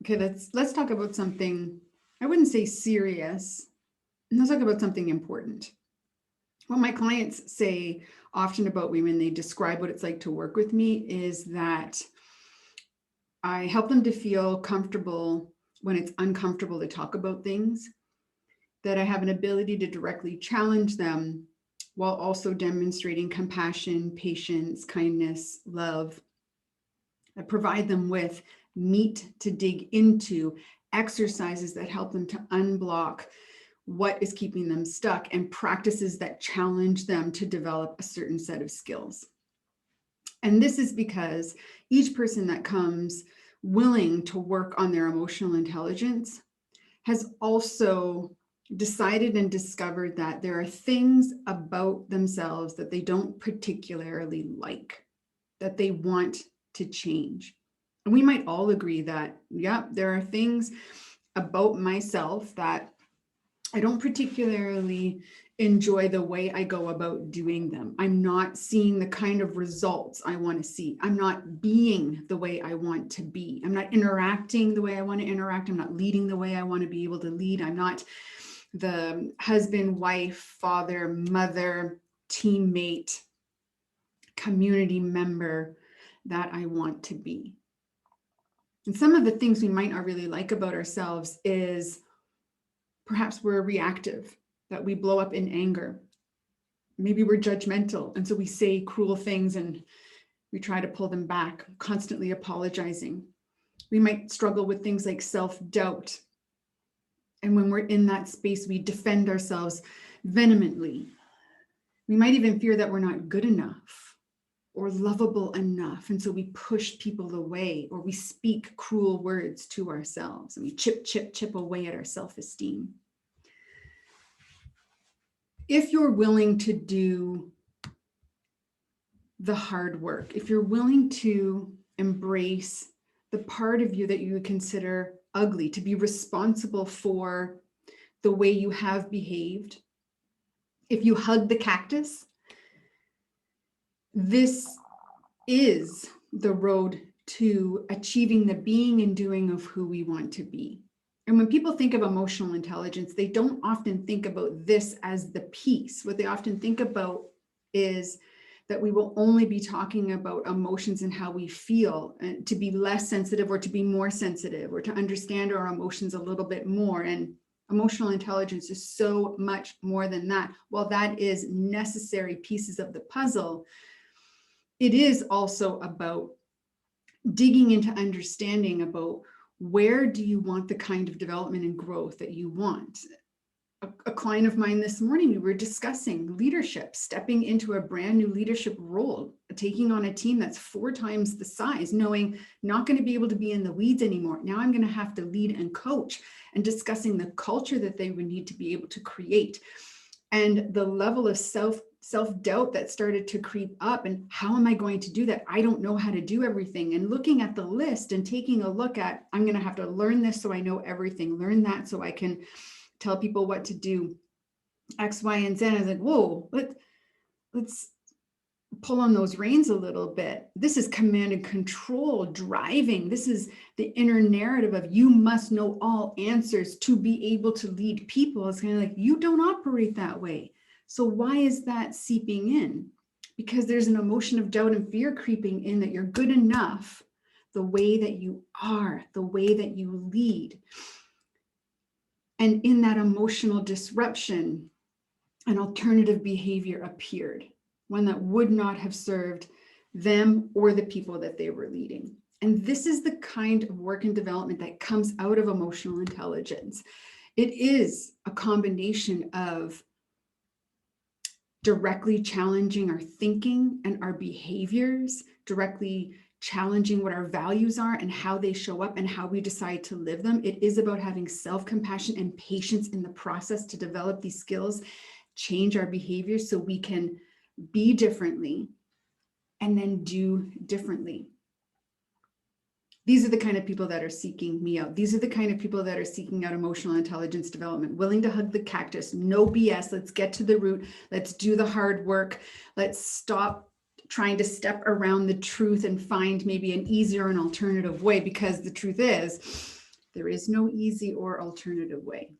Okay, let's talk about something, I wouldn't say serious. Let's talk about something important. What my clients say often about me when they describe what it's like to work with me is that I help them to feel comfortable when it's uncomfortable to talk about things, that I have an ability to directly challenge them while also demonstrating compassion, patience, kindness, love. I provide them with meat to dig into, exercises that help them to unblock what is keeping them stuck, and practices that challenge them to develop a certain set of skills. And this is because each person that comes willing to work on their emotional intelligence has also decided and discovered that there are things about themselves that they don't particularly like, that they want to change. And we might all agree that, yeah, there are things about myself that I don't particularly enjoy the way I go about doing them. I'm not seeing the kind of results I want to see. I'm not being the way I want to be. I'm not interacting the way I want to interact. I'm not leading the way I want to be able to lead. I'm not the husband, wife, father, mother, teammate, community member that I want to be. And some of the things we might not really like about ourselves is perhaps we're reactive, that we blow up in anger. Maybe we're judgmental, and so we say cruel things and we try to pull them back, constantly apologizing. We might struggle with things like self-doubt. And when we're in that space, we defend ourselves vehemently. We might even fear that we're not good enough or lovable enough. And so we push people away, or we speak cruel words to ourselves, and we chip away at our self-esteem. If you're willing to do the hard work, if you're willing to embrace the part of you that you would consider ugly, to be responsible for the way you have behaved, if you hug the cactus, this is the road to achieving the being and doing of who we want to be. And when people think of emotional intelligence, they don't often think about this as the piece. What they often think about is that we will only be talking about emotions and how we feel, and to be less sensitive or to be more sensitive, or to understand our emotions a little bit more. And emotional intelligence is so much more than that. While that is necessary pieces of the puzzle, it is also about digging into understanding about where do you want the kind of development and growth that you want. A client of mine this morning, we were discussing leadership, stepping into a brand new leadership role, taking on a team that's 4 times the size, knowing not going to be able to be in the weeds anymore. Now I'm going to have to lead and coach, and discussing the culture that they would need to be able to create, and the level of self-doubt that started to creep up. And how am I going to do that? I don't know how to do everything. And looking at the list and taking a look at, I'm going to have to learn this so I know everything, learn that so I can tell people what to do, X, Y, and Z. I was like, whoa, let's pull on those reins a little bit. This is command and control driving. This is the inner narrative of you must know all answers to be able to lead people. It's kind of like, you don't operate that way. So why is that seeping in? Because there's an emotion of doubt and fear creeping in that you're good enough the way that you are, the way that you lead. And in that emotional disruption, an alternative behavior appeared, one that would not have served them or the people that they were leading. And this is the kind of work and development that comes out of emotional intelligence. It is a combination of directly challenging our thinking and our behaviors, directly challenging what our values are and how they show up and how we decide to live them. It is about having self-compassion and patience in the process to develop these skills, change our behaviors so we can be differently and then do differently. These are the kind of people that are seeking me out. These are the kind of people that are seeking out emotional intelligence development, willing to hug the cactus, no BS. Let's get to the root. Let's do the hard work. Let's stop trying to step around the truth and find maybe an easier and alternative way, because the truth is There is no easy or alternative way.